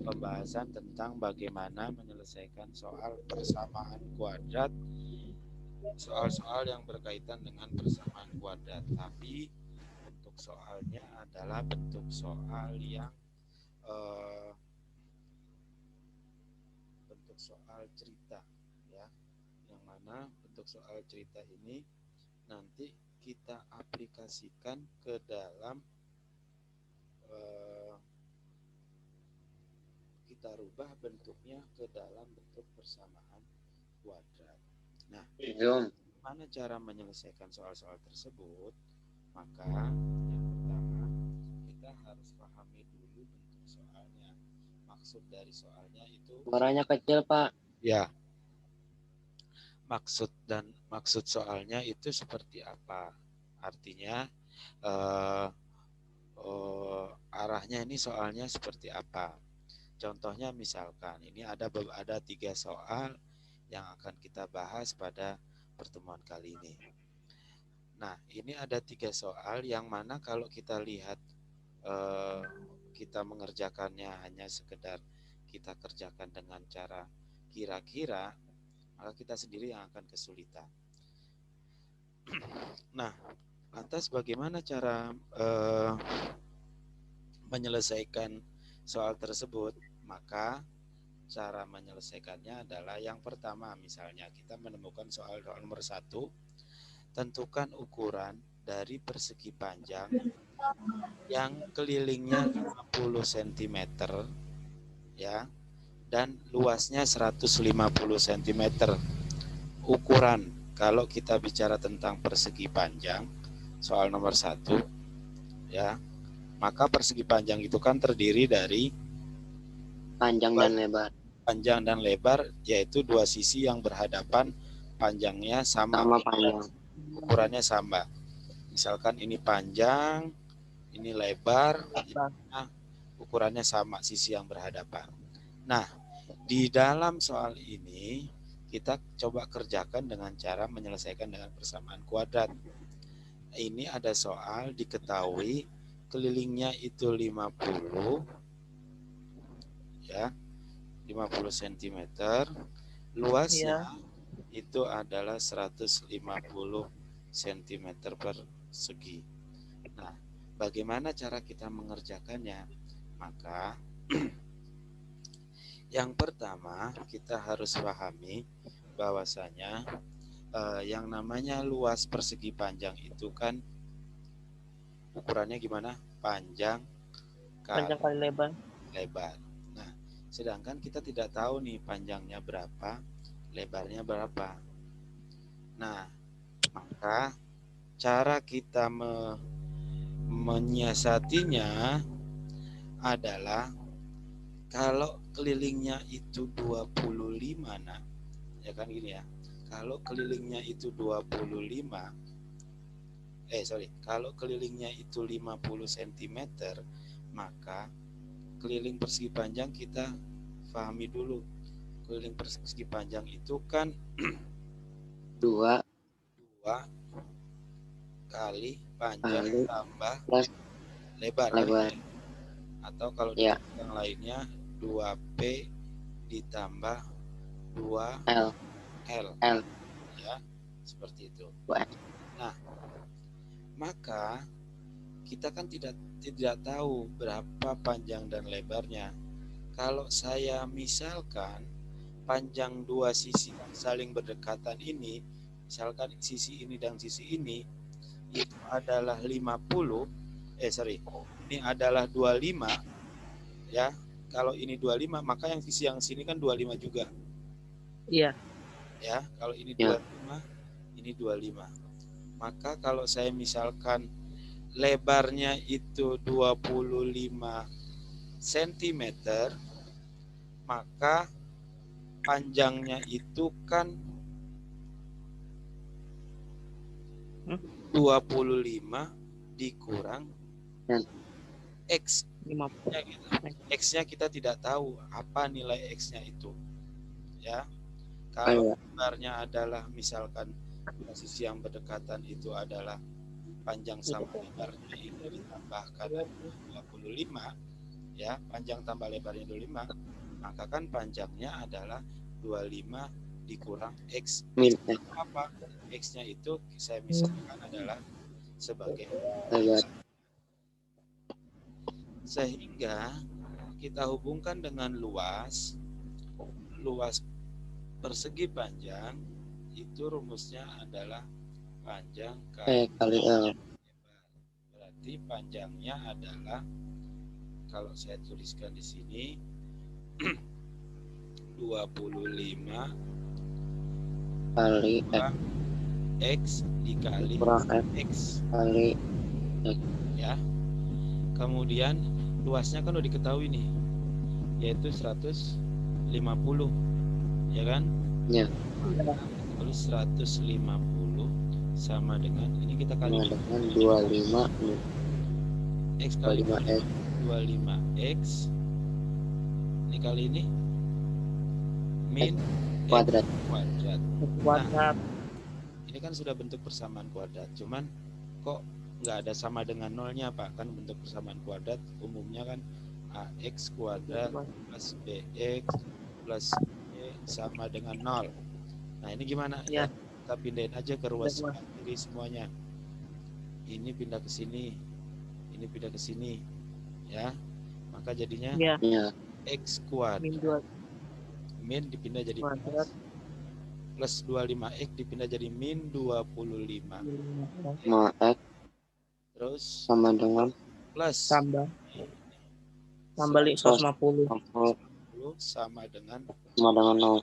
pembahasan tentang bagaimana menyelesaikan soal persamaan kuadrat, soal-soal yang berkaitan dengan persamaan kuadrat. Tapi bentuk soalnya adalah bentuk soal yang eh, bentuk soal cerita, ya, yang mana bentuk soal cerita ini nanti kita aplikasikan ke dalam eh, kita rubah bentuknya ke dalam bentuk persamaan kuadrat. Nah, Zoom. bagaimana cara menyelesaikan soal-soal tersebut? Maka yang pertama kita harus pahami dulu bentuk soalnya. Maksud dari soalnya itu, Suaranya kecil, Pak. ya, maksud soalnya itu seperti apa? Artinya eh, arahnya ini soalnya seperti apa? Contohnya misalkan ini ada 3 soal yang akan kita bahas pada pertemuan kali ini. Nah, ini ada 3 soal yang mana kalau kita lihat eh, kita mengerjakannya hanya sekedar kita kerjakan dengan cara kira-kira, maka kita sendiri yang akan kesulitan. Nah, lantas bagaimana cara menyelesaikan soal tersebut? Maka cara menyelesaikannya adalah yang pertama, misalnya kita menemukan soal nomor 1, tentukan ukuran dari persegi panjang yang kelilingnya 50 cm, ya, dan luasnya 150 cm. Ukuran kalau kita bicara tentang persegi panjang, soal nomor 1, ya, maka persegi panjang itu kan terdiri dari Panjang dan lebar. panjang dan lebar, yaitu dua sisi yang berhadapan, panjangnya sama panjang. ukurannya sama. Misalkan ini panjang, ini lebar, nah, ukurannya sama sisi yang berhadapan. Nah, di dalam soal ini kita coba kerjakan dengan cara menyelesaikan dengan persamaan kuadrat. Ini ada soal diketahui kelilingnya itu 50, ya, 50 cm, luasnya itu adalah 150 cm persegi. Nah, bagaimana cara kita mengerjakannya? Maka yang pertama kita harus pahami bahwasanya yang namanya luas persegi panjang itu kan ukurannya gimana? Panjang kali lebar. Nah, sedangkan kita tidak tahu nih panjangnya berapa, lebarnya berapa. Nah, maka cara kita menyiasatinya adalah kalau kelilingnya itu 25, nah, ya kan gini ya. Kalau kelilingnya itu 25, kalau kelilingnya itu 50 cm, maka keliling persegi panjang kita pahami dulu. Keliling persegi panjang itu kan 2 kali panjang tambah lebar. Atau kalau yang lainnya 2P ditambah 2L. Ya, seperti itu. Nah, maka kita kan tidak tahu berapa panjang dan lebarnya. Kalau saya misalkan panjang dua sisi yang saling berdekatan ini, misalkan sisi ini dan sisi ini itu adalah 50, ini adalah 25, ya. Kalau ini 25, maka yang sisi yang sini kan 25 juga. Iya. Ya, kalau ini 25, ini 25. Maka kalau saya misalkan lebarnya itu 25 cm, maka panjangnya itu kan 25 dikurang X. X-nya kita tidak tahu apa nilai X-nya itu. Ya. Kalau lebarnya adalah misalkan sisi yang berdekatan itu adalah panjang sama lebarnya itu ditambahkan 25, ya, panjang tambah lebarnya 25, maka kan panjangnya adalah 25 dikurang X. Min. Apa? X-nya itu saya misalkan adalah sebagai Lebar. sehingga kita hubungkan dengan luas persegi panjang itu rumusnya adalah panjang kali Kali L. lebar. Berarti panjangnya adalah, kalau saya tuliskan di sini 25 kali X dikali kurang X kali ya. Kemudian luasnya kan udah diketahui nih, yaitu 150, ya kan? Ya. Terus 150 sama dengan ini kita kali dengan 25 X kali 25 X 25X ini kali ini min kuadrat. Nah, ini kan sudah bentuk persamaan kuadrat, cuman kok nggak ada sama dengan nolnya Pak? Kan bentuk persamaan kuadrat umumnya kan AX kuadrat plus BX plus Y sama dengan 0. Nah ini gimana? Ya, kita pindahin aja ke ruas kiri semuanya. Ini pindah ke sini, ini pindah ke sini, ya. Maka jadinya X kuadrat min dipindah jadi plus 25X dipindah jadi min 25. X Terus sama dengan plus tambah 150 sama dengan 0.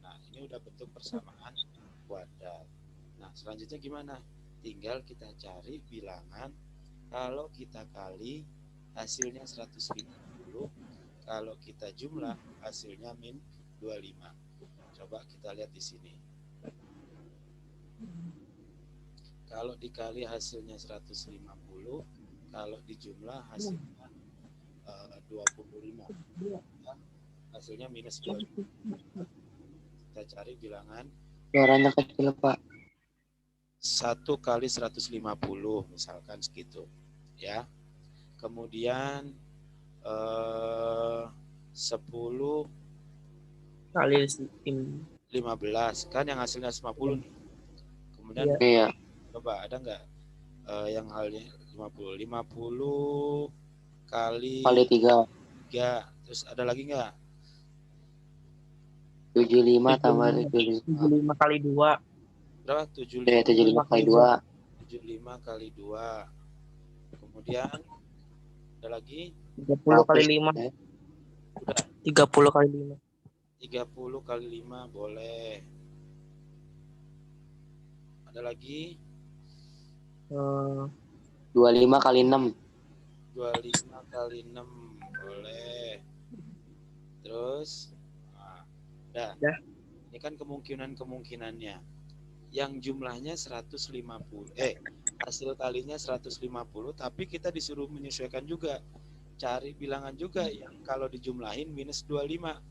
Nah, ini udah bentuk persamaan kuadrat. Nah, selanjutnya gimana? Tinggal kita cari bilangan. Kalau kita kali hasilnya 150, kalau kita jumlah hasilnya min 25. Coba kita lihat di sini. Kalau dikali hasilnya 150, kalau dijumlah hasilnya 25. Ya, hasilnya minus 25. Kita cari bilangan. Suaranya kecil Pak. 1 kali 150 misalkan segitu. Ya. Kemudian 10 kali 15 kan yang hasilnya 50 nih. Kemudian coba ada nggak yang halnya 50 kali 3. Terus ada lagi nggak? 75 tambah 75 kali 2. Berapa? 75 kali 2. 75 kali 2. Kemudian ada lagi 30 kali 5. Udah. 30 kali 5. 30 kali 5 boleh. Ada lagi 25 kali 6. 25 kali 6 boleh. Terus ini kan kemungkinannya. Yang jumlahnya 150. Hasil kalinya 150, tapi kita disuruh menyesuaikan juga. Cari bilangan juga yang kalau dijumlahin minus 25.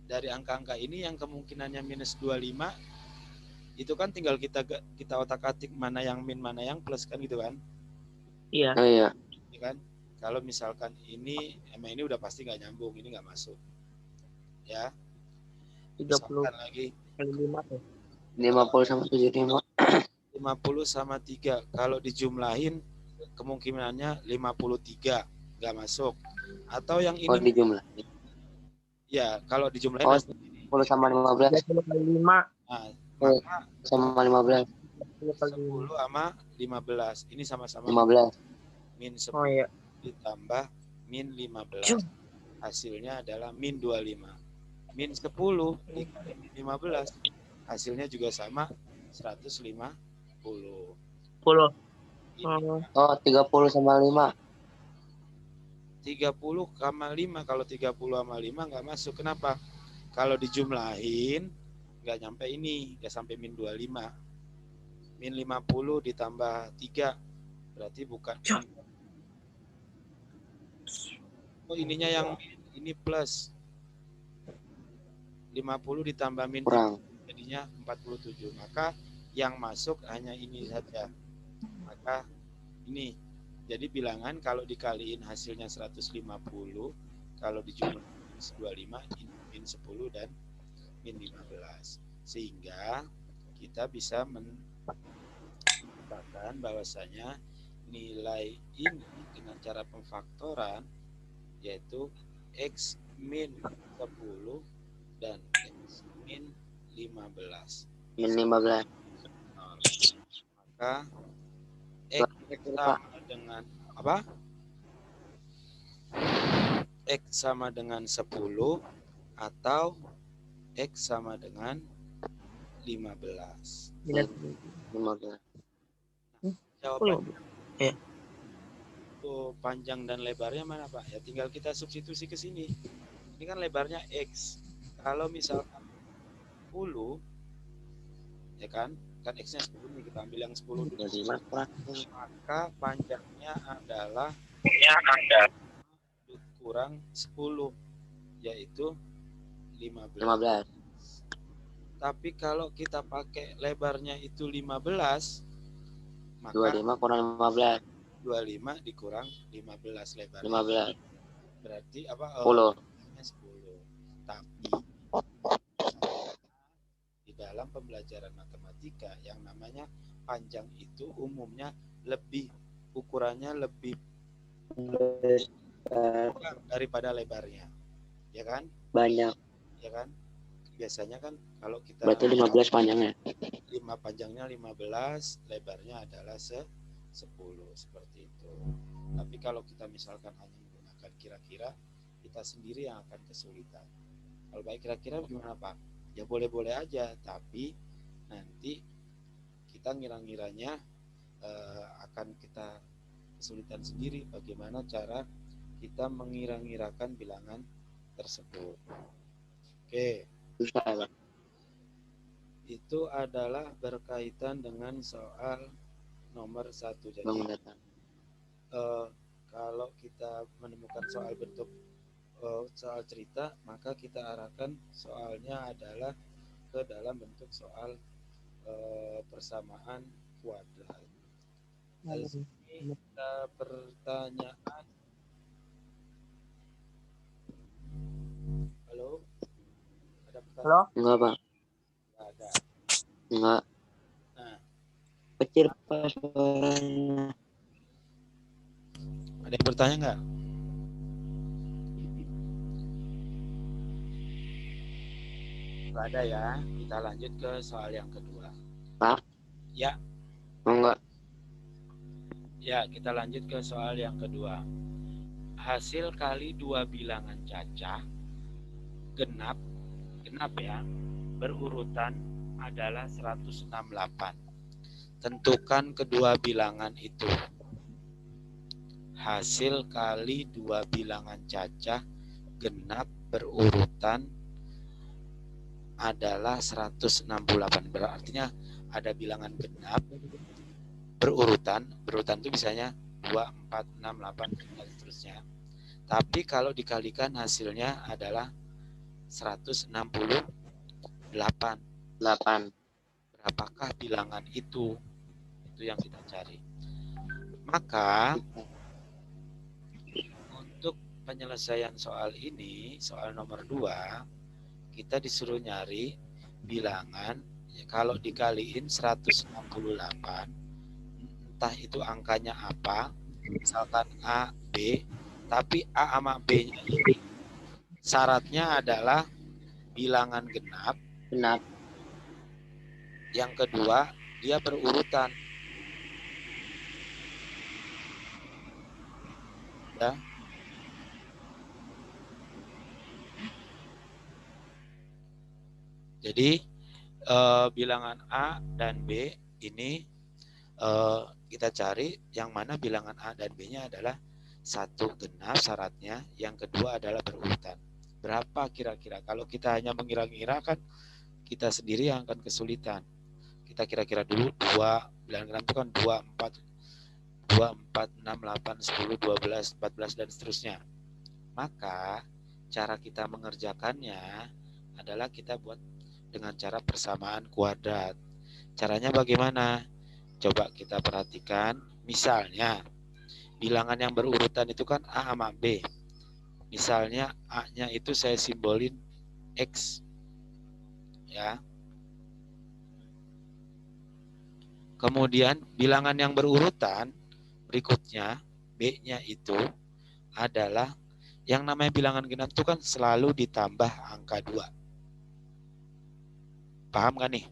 Dari angka-angka ini yang kemungkinannya minus 25 itu kan tinggal kita otak-atik mana yang min mana yang plus kan gitu kan? Iya. Iya. Ya kan? Kalau misalkan ini emang ini udah pasti nggak nyambung, ini nggak masuk. Ya. 30 misalkan lagi kali 5 tuh. 50 sama 75. 50 sama 3. Kalau dijumlahin kemungkinannya 53 nggak masuk. Atau yang ini dijumlahin. Ya, kalau dijumlahin 10 sama 15. 30 kali 5. Nah, maka sama 15. 10 sama 15. Ini sama-sama 15. min 10 iya. ditambah min 15. Hasilnya adalah min 25. Min 10 dikali min 15. Hasilnya juga sama 150. 10. 30 sama 5. 30 sama 5. Kalau 30 sama 5 nggak masuk. Kenapa? Kalau dijumlahin nggak nyampe ini, nggak sampai min 25. Min 50 ditambah 3 berarti bukan. Oh, ininya yang ini plus 50 ditambah min kurang. Jadinya 47. Maka yang masuk hanya ini saja. Maka ini Jadi bilangan kalau dikaliin hasilnya 150, kalau dijumlahin 25, min 10 dan min 15. Sehingga kita bisa mengatakan bahwasanya nilai ini dengan cara pemfaktoran yaitu X min 10 dan X min 15. Min 15. Maka X sama dengan apa? X sama dengan 10 atau X sama dengan 15. 15. Jawabannya Ya. Tuh, panjang dan lebarnya mana Pak? Ya tinggal kita substitusi ke sini. Ini kan lebarnya X. Kalau misalkan 10, ya kan X-nya 10 nih, kita ambil yang 10 dulu. Maka panjangnya adalah kurang 10, yaitu 15. Tapi kalau kita pakai lebarnya itu 15, maka 25 kurang 15. 25 dikurang 15 lebarnya. 15. Berarti apa? 10. 10. Tapi di dalam pembelajaran matematika yang namanya panjang itu umumnya ukurannya lebih daripada lebarnya. Ya kan? Banyak. Ya kan? Biasanya kan kalau kita Berarti 15 panjangnya. 5 panjangnya 15, lebarnya adalah 10 seperti itu. Tapi kalau kita misalkan hanya menggunakan kira-kira, kita sendiri yang akan kesulitan. Kalau baik kira-kira gimana Pak? Ya boleh-boleh aja, tapi nanti kita ngira-ngiranya akan kita kesulitan sendiri bagaimana cara kita mengira-ngirakan bilangan tersebut. Oke. Susah ya, Pak. Itu adalah berkaitan dengan soal nomor 1. Jadi kalau kita menemukan soal bentuk soal cerita, maka kita arahkan soalnya adalah ke dalam bentuk soal persamaan kuadrat. Lalu kita pertanyaan. Halo? Ada pertanyaan? Halo? Enggak, Pak. Nggak ada. Enggak. Nah, Kecil Pak suaranya. ada yang bertanya nggak? Nggak ada ya. Kita lanjut ke soal yang kedua. Pak? Ya. Enggak. Ya, kita lanjut ke soal yang kedua. Hasil kali 2 bilangan cacah genap ya, berurutan adalah 168. Tentukan kedua bilangan itu. Hasil kali 2 bilangan cacah genap berurutan adalah 168. Berarti ada bilangan genap berurutan itu biasanya 2, 4, 6, 8 dan seterusnya. Tapi kalau dikalikan hasilnya adalah 168. 8. Berapakah bilangan itu? Itu yang kita cari. Maka untuk penyelesaian soal ini, soal nomor 2, kita disuruh nyari bilangan ya, kalau dikaliin 168, entah itu angkanya apa, misalkan A, B, tapi A sama B-nya ini syaratnya adalah bilangan genap. Genap. Yang kedua, dia berurutan. Ya. Jadi bilangan A dan B ini kita cari yang mana bilangan A dan B-nya adalah 1 genap syaratnya, yang kedua adalah berurutan. Berapa kira-kira? Kalau kita hanya mengira-ngira kan kita sendiri yang akan kesulitan. Kita kira-kira dulu 2, bilangan genap itu kan 2, 4, 6, 8, 10, 12, 14 dan seterusnya. Maka cara kita mengerjakannya adalah kita buat dengan cara persamaan kuadrat. Caranya bagaimana? Coba kita perhatikan. Misalnya bilangan yang berurutan itu kan A sama B. Misalnya A-nya itu saya simbolin X. Ya. Kemudian bilangan yang berurutan berikutnya B-nya itu adalah yang namanya bilangan genap itu kan selalu ditambah angka 2. Paham gak nih?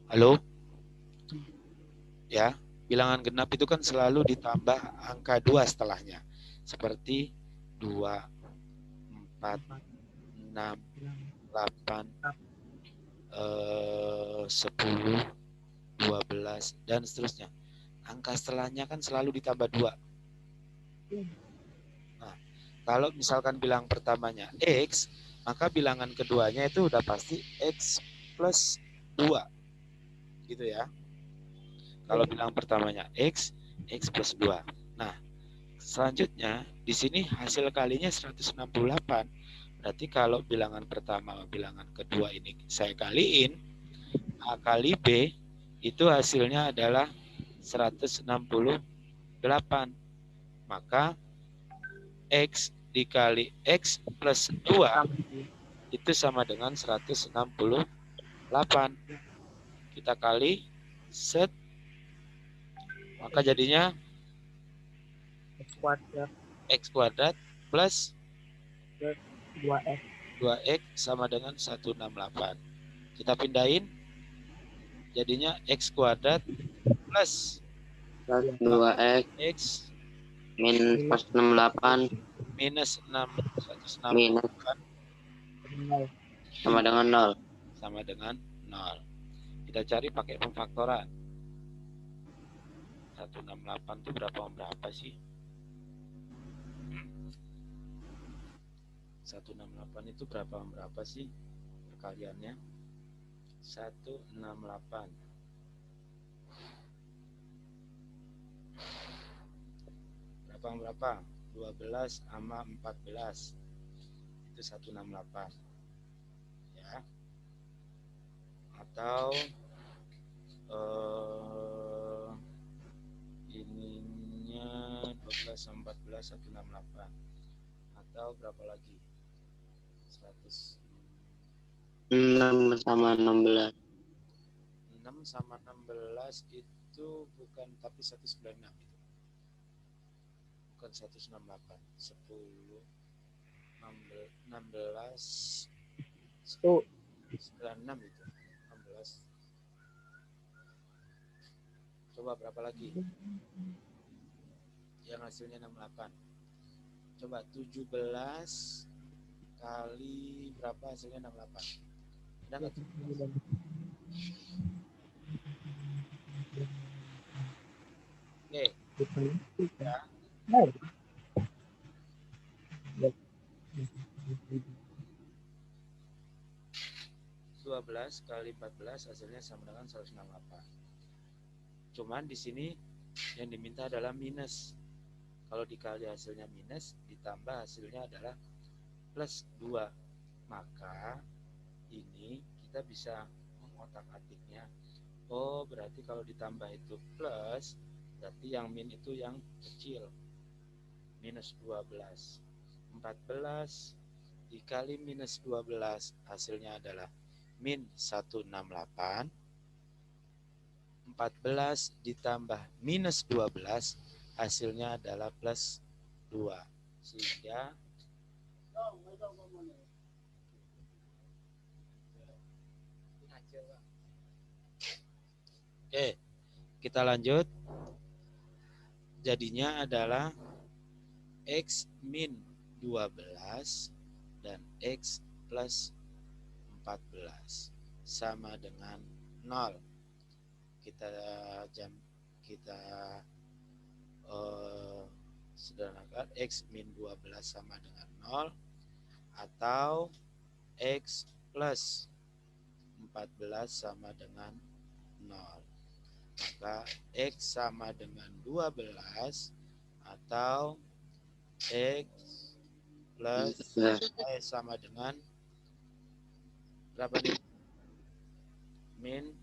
Halo? Ya, bilangan genap itu kan selalu ditambah angka 2 setelahnya. Seperti 2, 4, 6, 8, 10, 12, dan seterusnya. Angka setelahnya kan selalu ditambah 2. Nah, kalau misalkan bilang pertamanya X, maka bilangan keduanya itu udah pasti X plus 2. Gitu ya. Kalau bilang pertamanya X plus 2. Nah, selanjutnya di sini hasil kalinya 168. Berarti kalau bilangan pertama sama bilangan kedua ini saya kaliin, A kali B itu hasilnya adalah 168. Maka X dikali X plus 2 itu sama dengan 168. Kita kali set, maka jadinya X kuadrat plus 2X sama dengan 168. Kita pindahin, jadinya X kuadrat plus 2X X minus 168 minus 6, minus 168 sama dengan 0. sama dengan 0. Kita cari pakai pemfaktoran. 168 itu berapa sih? 168 itu berapa sih perkaliannya? 168 berapa? 12 sama 14 itu 168 ya. Atau ininya 12 sama 14 168. Atau berapa lagi? 100 6 sama 16. 6 sama 16 itu bukan, tapi 196 itu. Bukan 168. 10 16 96 itu. 16. Coba berapa lagi? Yang hasilnya 68. Coba 17 kali berapa hasilnya 68? Ada nggak? Oke. Ya. 12 kali 14 hasilnya sama dengan 168. Cuman di sini yang diminta adalah minus. Kalau dikali hasilnya minus, ditambah hasilnya adalah plus 2. Maka ini kita bisa mengotak-atiknya. Oh, berarti kalau ditambah itu plus, berarti yang min itu yang kecil. Minus 12. 14 dikali minus 12 hasilnya adalah min 168. 14 ditambah minus 12 hasilnya adalah plus 2. Sehingga oke, kita lanjut. Jadinya adalah X min 12 dan X plus 14 sama dengan 0. Kita sederhanakan X min 12 sama dengan 0 atau X plus 14 sama dengan 0. Maka X sama dengan 12 atau X plus sama dengan berapa nih? Min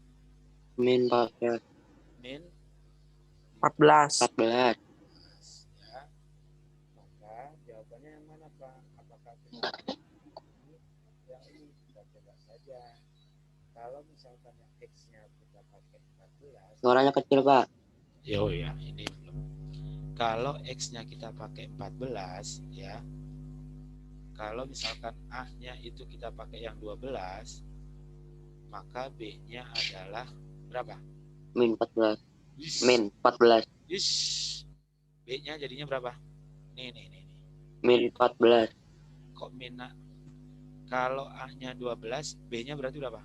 14. Min 14. 14. Ya. Maka jawabannya yang mana Pak? Apakah kita yang ini? Kita coba saja. Kalau misalkan yang X-nya kita pakai 14. Suaranya kecil, Pak. Yo ya, ini belum. Kalau X-nya kita pakai 14 ya. Kalau misalkan A-nya itu kita pakai yang 12, maka B-nya adalah berapa? Min 14. Min 14. Ish. B-nya jadinya berapa? Nih. Min 14. Kok min? Kalau A-nya 12, B-nya berarti berapa?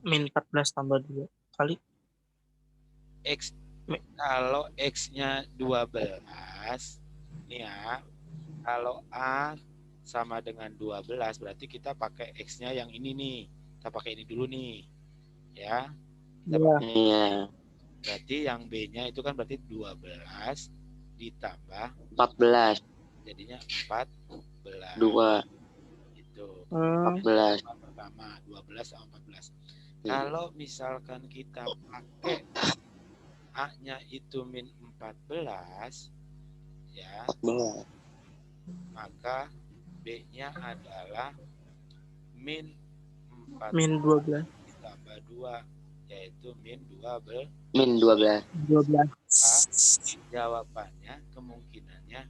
Min 14 tambah 2 kali. X. Kalau X-nya 12, nih ya. Kalau A sama dengan 12, berarti kita pakai X-nya yang ini nih. Kita pakai ini dulu nih. Ya. Iya. Berarti yang B-nya itu kan berarti 12 ditambah 14. jadinya 14. 2. Itu. 14. Pertama 12 sama 14. Kalau misalkan kita pakai A-nya itu min 14 ya. 14. Maka B-nya adalah min 14 Min 12. ditambah 2 yaitu min 12. Min 12. 12. Jawabannya kemungkinannya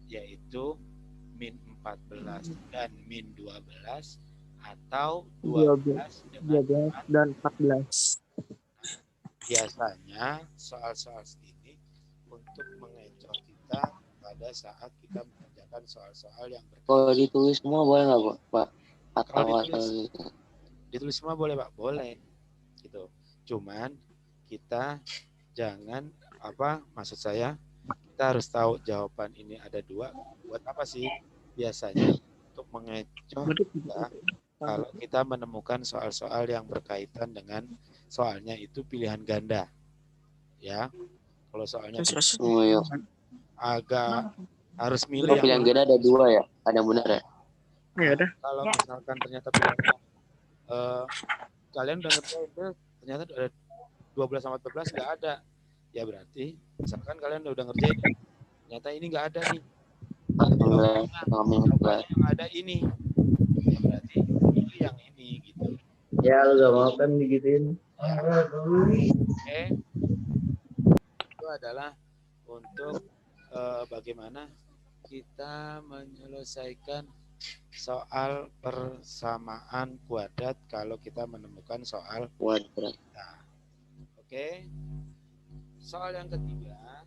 yaitu min 14 dan min 12 atau 12 dan 14. Biasanya soal-soal ini untuk mengecoh kita pada saat kita mengerjakan soal-soal yang Kalau ditulis semua boleh nggak, Pak? Atau Kalau ditulis semua boleh Pak, boleh gitu. Cuman kita jangan maksud saya kita harus tahu jawaban ini ada 2. Buat apa sih? Biasanya untuk mengecoh kita kalau kita menemukan soal-soal yang berkaitan dengan soalnya itu pilihan ganda. Ya. Kalau soalnya agak harus milih. Pilihan ganda ada 2 ya? Ada yang benar ya? Ya udah. Kalau misalkan ternyata pilihannya kalian udah ngerjain ternyata ada 12 sama 14 nggak ada, ya berarti misalkan kalian udah ngerjain ternyata ini nggak ada nih, jawabannya yang ada ini, ya berarti pilih yang ini gitu. Ya lu gak mau kan digituin. Oke. Itu adalah untuk bagaimana kita menyelesaikan soal persamaan kuadrat kalau kita menemukan soal kuadrat. Nah, oke. Soal yang ketiga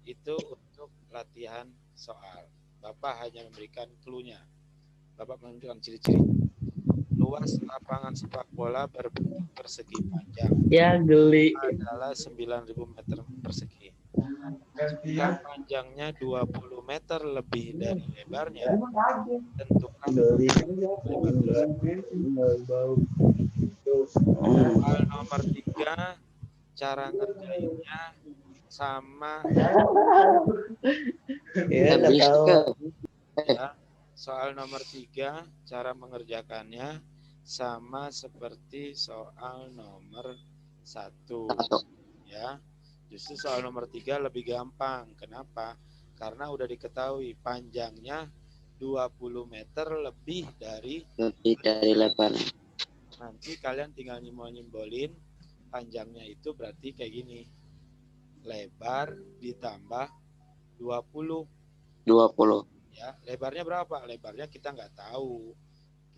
itu untuk latihan soal. Bapak hanya memberikan clue-nya. Bapak menunjukkan ciri-ciri. Luas lapangan sepak bola berbentuk persegi panjang. Ya geli. Adalah 9.000 meter persegi. Jika panjangnya 20 meter lebih dari lebarnya, tentukan soal nomor 3, cara ngerjainnya sama ya, soal nomor 3, cara mengerjakannya sama seperti soal nomor 1 ya. Justru soal nomor 3 lebih gampang. Kenapa? Karena udah diketahui panjangnya 20 meter lebih dari lebar. Nanti kalian tinggal nyimbolin panjangnya itu berarti kayak gini. Lebar ditambah 20. Ya, lebarnya berapa? Lebarnya kita nggak tahu.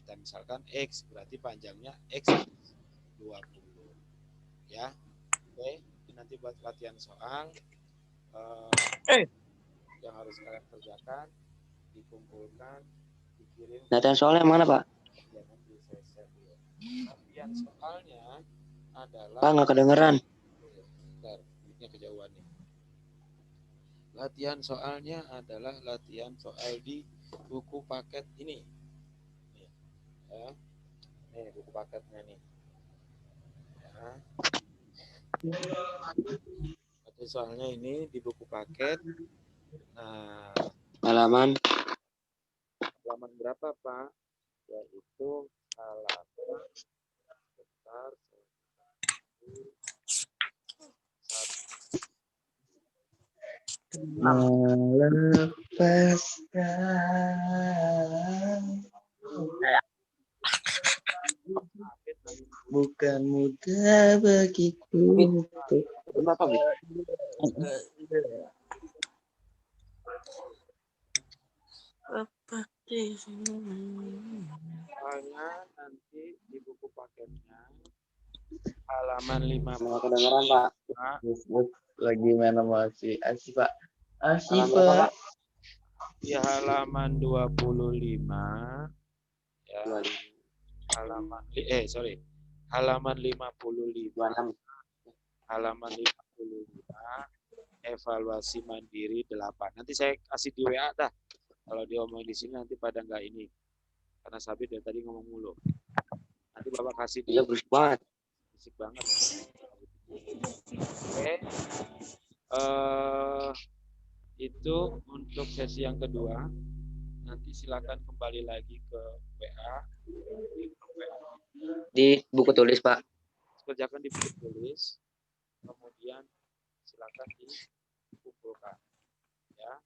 Kita misalkan X, berarti panjangnya X 20. Ya. Oke. Nanti buat latihan soal yang harus kalian kerjakan, dikumpulkan, dikirim. Latihan soalnya mana Pak? Latihan soalnya adalah Pak nggak kedengeran. Bentar, ini kejauhan nih. Latihan soalnya adalah latihan soal di buku paket ini. Nih, ya. Nih buku paketnya nih. Ya. Soalnya ini di buku paket. Nah, halaman berapa Pak? Yaitu halaman sebentar. Melepaskan bukan mudah bagiku Bit, untuk berapa bit? Soalnya nanti di buku paketnya halaman Mau 50 kedengeran Pak? lagi main sama si Asi Pak. Asi Halaman berapa Pak? Pak. di halaman 25 ya, 25, halaman 55, 26. halaman 55 evaluasi mandiri 8. Nanti saya kasih di WA dah. Kalau diomongin di sini nanti pada nggak ini. Karena Sabit dari tadi ngomong mulu. Nanti Bapak kasih di Iya berisik banget. fisik banget. Oke. Itu untuk sesi yang kedua. Nanti silakan kembali lagi ke WA. Di buku tulis Pak. Kerjakan di buku tulis. Kemudian silakan dikumpulkan. Ya.